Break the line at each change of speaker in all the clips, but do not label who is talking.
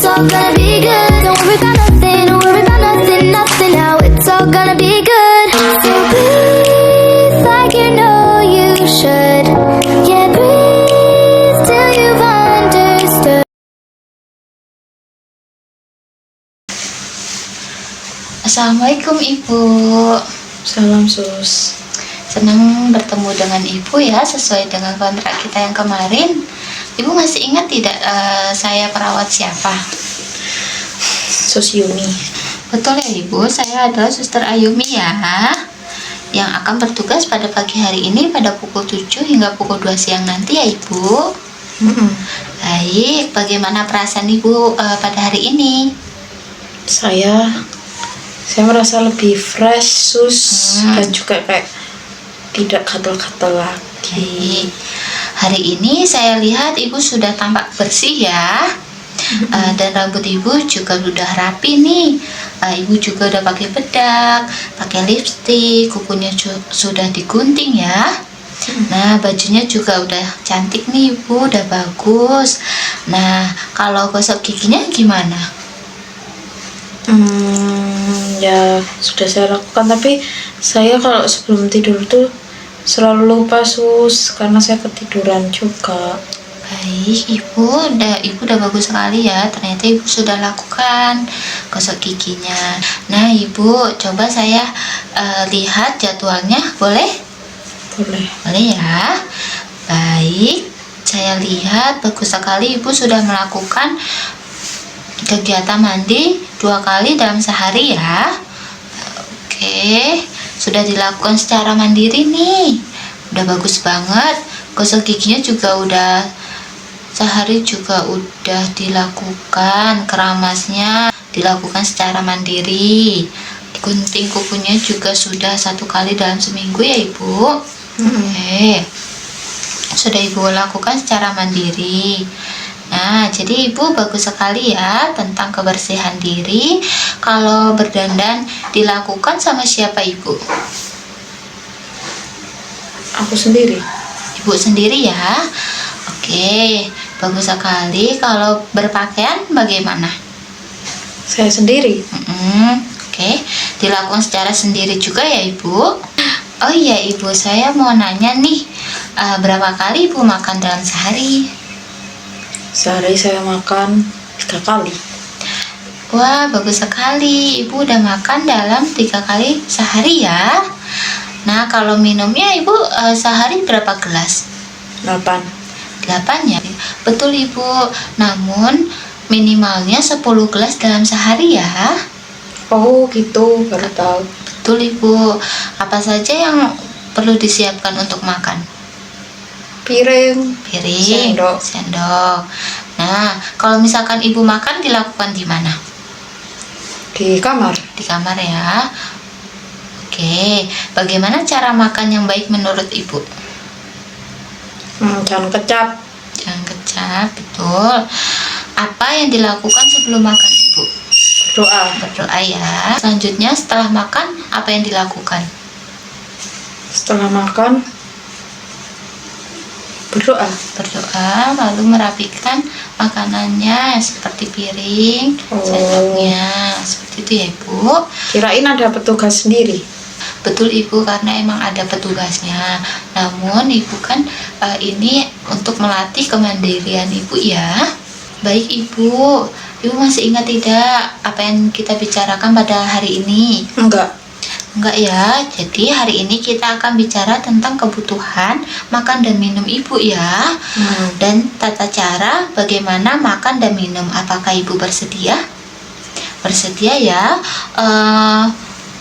all gonna be good. Don't worry about nothing, don't worry about nothing, nothing now. It's all gonna be good. So breathe like you know you should. Yeah, breathe till you've understood.
Assalamualaikum Ibu.
Salam sus.
Senang bertemu dengan Ibu ya, sesuai dengan kontrak kita yang kemarin. Ibu masih ingat tidak saya perawat siapa?
Sus Yumi.
Betul ya Ibu, saya adalah Suster Ayumi ya, yang akan bertugas pada pagi hari ini pada pukul 7 hingga pukul 2 siang nanti ya Ibu. Baik, bagaimana perasaan Ibu pada hari ini?
Saya merasa lebih fresh sus, dan juga kayak tidak gatal-gatal lagi.
Hari ini saya lihat Ibu sudah tampak bersih ya. Dan rambut Ibu juga sudah rapi nih. Ibu juga udah pakai bedak, pakai lipstik, kukunya sudah digunting ya. Nah, bajunya juga udah cantik nih Ibu, udah bagus. Nah, kalau gosok giginya gimana?
Ya sudah saya lakukan, tapi saya kalau sebelum tidur tuh selalu lupa sus, karena saya ketiduran juga.
Baik, Ibu udah bagus sekali ya. Ternyata Ibu sudah lakukan gosok giginya. Nah, Ibu coba saya lihat jadwalnya, boleh?
Boleh.
Boleh ya. Baik, saya lihat bagus sekali Ibu sudah melakukan kegiatan mandi 2 kali dalam sehari ya. Oke, sudah dilakukan secara mandiri nih. Udah bagus banget. Gosok giginya juga udah sehari juga udah dilakukan. Keramasnya dilakukan secara mandiri. Gunting kukunya juga sudah 1 kali dalam seminggu ya Ibu. Oke, sudah Ibu lakukan secara mandiri. Nah, jadi Ibu bagus sekali ya tentang kebersihan diri. Kalau berdandan dilakukan sama siapa Ibu?
Aku sendiri.
Ibu sendiri ya. Oke, bagus sekali. Kalau berpakaian bagaimana?
Saya sendiri.
Oke, dilakukan secara sendiri juga ya Ibu. Oh iya Ibu, saya mau nanya nih, berapa kali Ibu makan dalam sehari?
Sehari saya makan 3 kali.
Wah, bagus sekali. Ibu udah makan dalam 3 kali sehari ya. Nah, kalau minumnya Ibu sehari berapa gelas?
8.
8 ya. Betul Ibu. Namun minimalnya 10 gelas dalam sehari ya.
Oh gitu, baru tahu.
Betul Ibu. Apa saja yang perlu disiapkan untuk makan?
Piring,
sendok. Nah, kalau misalkan Ibu makan dilakukan di mana?
di kamar.
Di kamar ya. Oke, bagaimana cara makan yang baik menurut Ibu?
Jangan kecap.
Jangan kecap, betul. Apa yang dilakukan sebelum makan Ibu? Berdoa ya. Selanjutnya setelah makan apa yang dilakukan?
Setelah makan berdoa,
lalu merapikan makanannya seperti piring, sendoknya, seperti itu ya Ibu.
Kirain ada petugas sendiri.
Betul Ibu, karena emang ada petugasnya. Namun Ibu kan ini untuk melatih kemandirian Ibu ya. Baik Ibu masih ingat tidak apa yang kita bicarakan pada hari ini? Enggak ya. Jadi hari ini kita akan bicara tentang kebutuhan makan dan minum Ibu ya. Dan tata cara bagaimana makan dan minum. Apakah Ibu bersedia? Bersedia ya.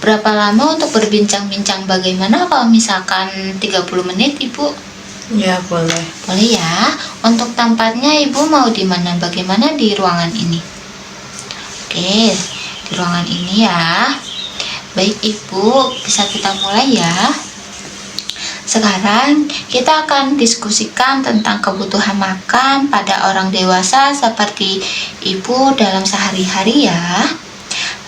Berapa lama untuk berbincang-bincang? Bagaimana kalau misalkan 30 menit Ibu?
Ya boleh.
Boleh ya. Untuk tempatnya Ibu mau di mana? Bagaimana di ruangan ini? Oke, di ruangan ini ya. Baik Ibu, bisa kita mulai ya. Sekarang kita akan diskusikan tentang kebutuhan makan pada orang dewasa seperti Ibu dalam sehari-hari ya.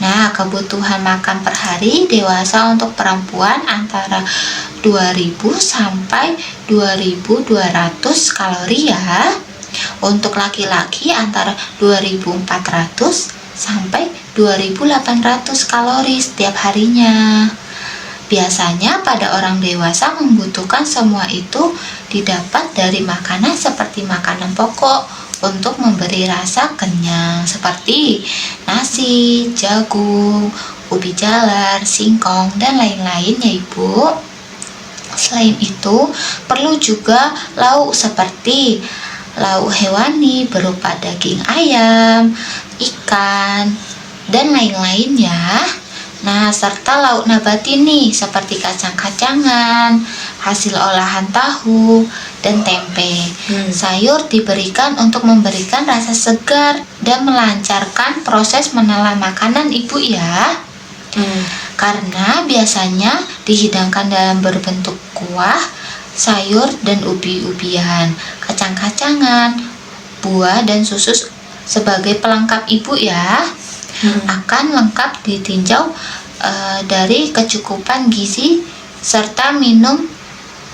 Nah, kebutuhan makan per hari dewasa untuk perempuan antara 2000 sampai 2200 kalori ya. Untuk laki-laki antara 2400 sampai 2800 kalori setiap harinya. Biasanya pada orang dewasa membutuhkan semua itu didapat dari makanan seperti makanan pokok untuk memberi rasa kenyang seperti nasi, jagung, ubi jalar, singkong, dan lain-lain ya Ibu. Selain itu, perlu juga lauk seperti lauk hewani berupa daging ayam, ikan, dan lain-lainnya. Nah, serta lauk nabati nih seperti kacang-kacangan, hasil olahan tahu, dan tempe. Sayur diberikan untuk memberikan rasa segar dan melancarkan proses menelan makanan Ibu ya. Karena biasanya dihidangkan dalam berbentuk kuah, sayur dan ubi-ubian, kacang-kacangan, buah dan susu sebagai pelengkap Ibu ya. Akan lengkap ditinjau dari kecukupan gizi serta minum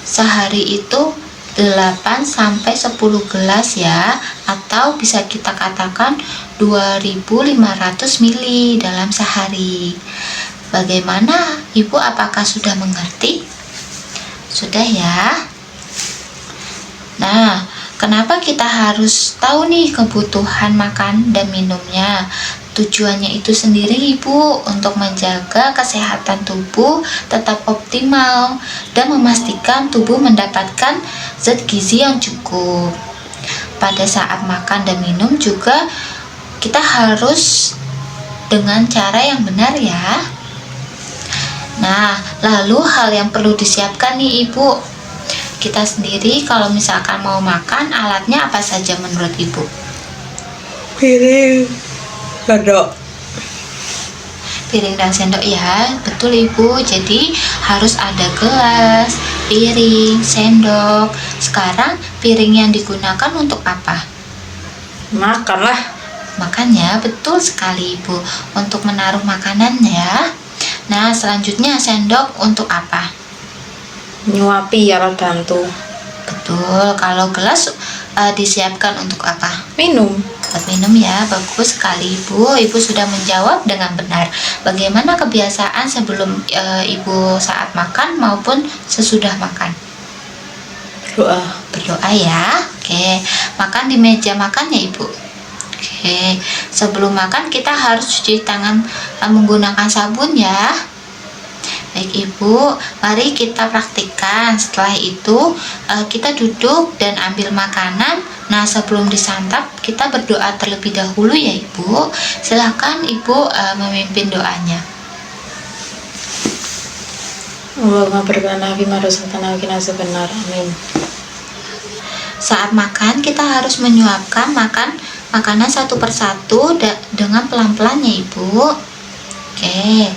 sehari itu 8 sampai 10 gelas ya, atau bisa kita katakan 2500 ml dalam sehari. Bagaimana Ibu, apakah sudah mengerti? Sudah ya. Nah, kenapa kita harus tahu nih kebutuhan makan dan minumnya? Tujuannya itu sendiri Ibu, untuk menjaga kesehatan tubuh tetap optimal dan memastikan tubuh mendapatkan zat gizi yang cukup. Pada saat makan dan minum juga kita harus dengan cara yang benar ya. Nah, lalu hal yang perlu disiapkan nih Ibu. Kita sendiri kalau misalkan mau makan, alatnya apa saja menurut Ibu?
Piring, sendok.
Piring dan sendok ya, betul Ibu. Jadi harus ada gelas, piring, sendok. Sekarang piring yang digunakan untuk apa?
Makan lah.
Makannya, betul sekali Ibu. Untuk menaruh makanan ya. Nah, selanjutnya sendok untuk apa?
Nyuapi, alat bantu.
Betul. Kalau gelas disiapkan untuk apa?
Minum.
Buat minum ya, bagus sekali Ibu. Ibu sudah menjawab dengan benar. Bagaimana kebiasaan sebelum Ibu saat makan maupun sesudah makan? Berdoa ya. Oke, makan di meja makan ya Ibu. Oke, sebelum makan kita harus cuci tangan menggunakan sabun ya. Baik Ibu, mari kita praktikkan. Setelah itu kita duduk dan ambil makanan. Nah, sebelum disantap kita berdoa terlebih dahulu ya Ibu. Silakan Ibu memimpin doanya.
Allahumma berkana bima razaqtana wa qina azabannar. Amin.
Saat makan kita harus menyuapkan makanan satu persatu dengan pelan-pelan ya Ibu. Oke,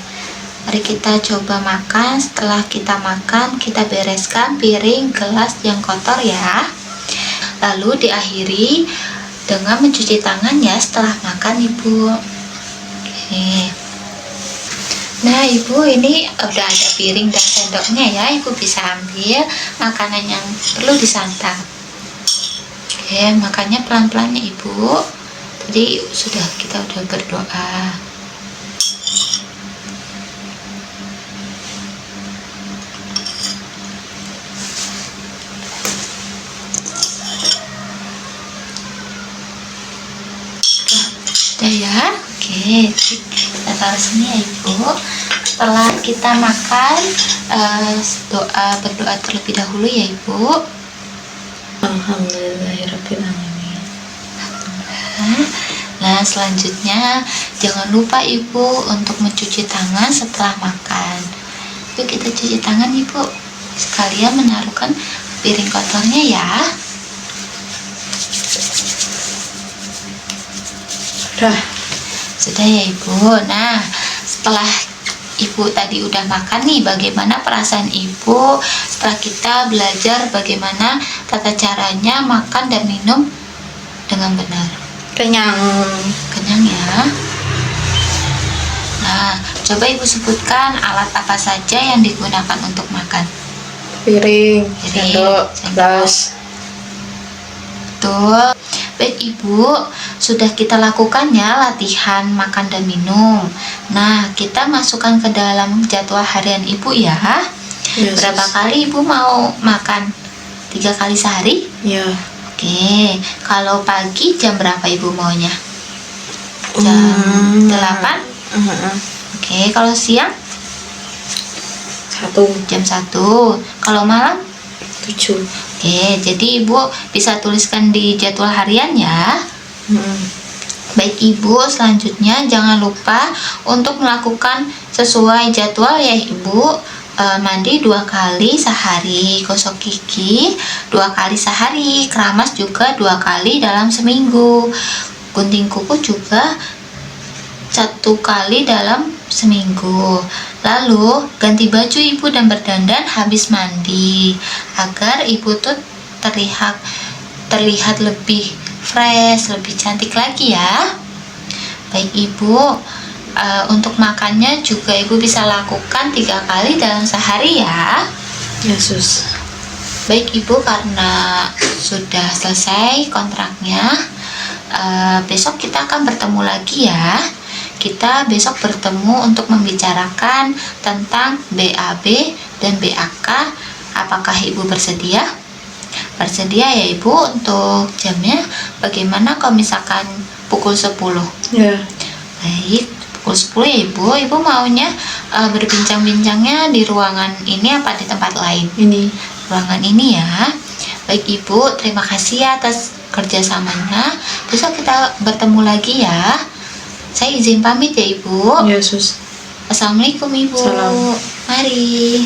mari kita coba makan. Setelah kita makan, kita bereskan piring, gelas yang kotor ya. Lalu diakhiri dengan mencuci tangan ya setelah makan Ibu. Oke. Nah Ibu, ini udah ada piring dan sendoknya ya. Ibu bisa ambil makanan yang perlu disantap. Oke, makannya pelan-pelan ya Ibu. Tadi kita udah berdoa. Sudah ya. Oke, kita taruh sini ya Ibu. Setelah kita makan, berdoa terlebih dahulu ya Ibu.
Alhamdulillahirabbil alamin.
Nah, selanjutnya jangan lupa Ibu untuk mencuci tangan setelah makan. Yuk kita cuci tangan Ibu. Sekalian menaruhkan piring kotornya ya. Sudah ya Ibu. Nah, setelah Ibu tadi udah makan nih, bagaimana perasaan Ibu setelah kita belajar bagaimana tata caranya makan dan minum dengan benar? Kenyang ya. Nah, coba Ibu sebutkan alat apa saja yang digunakan untuk makan.
Piring, sendok, gelas.
Betul. Baik Ibu, sudah kita lakukan ya latihan makan dan minum. Nah, kita masukkan ke dalam jadwal harian Ibu ya.
Ya,
Berapa
Sus.
kali Ibu mau makan? 3 kali sehari?
Ya.
Oke, kalau pagi jam berapa Ibu maunya? Jam 8? Oke, kalau siang
1,
jam 1. Kalau malam?
7.
Oke, jadi Ibu bisa tuliskan di jadwal harian ya. Baik Ibu, selanjutnya jangan lupa untuk melakukan sesuai jadwal ya Ibu. Mandi 2 kali sehari, gosok gigi 2 kali sehari, keramas juga 2 kali dalam seminggu, gunting kuku juga 1 kali dalam seminggu. Lalu ganti baju Ibu dan berdandan habis mandi agar Ibu tuh terlihat lebih fresh, lebih cantik lagi ya. Baik Ibu, untuk makannya juga Ibu bisa lakukan 3 kali dalam sehari ya.
Ya, Sus.
Baik Ibu, karena sudah selesai kontraknya, besok kita akan bertemu lagi ya. Kita besok bertemu untuk membicarakan tentang BAB dan BAK. Apakah Ibu bersedia? Bersedia ya Ibu untuk jamnya? Bagaimana kalau misalkan pukul 10?
Ya.
Baik, pukul 10 ya Ibu. Ibu maunya berbincang-bincangnya di ruangan ini apa di tempat lain?
Ini.
Ruangan ini ya. Baik Ibu, terima kasih ya atas kerjasamanya. Besok kita bertemu lagi ya. Saya izin pamit ya Ibu.
Ya, Sus.
Assalamualaikum Ibu.
Salam.
Mari.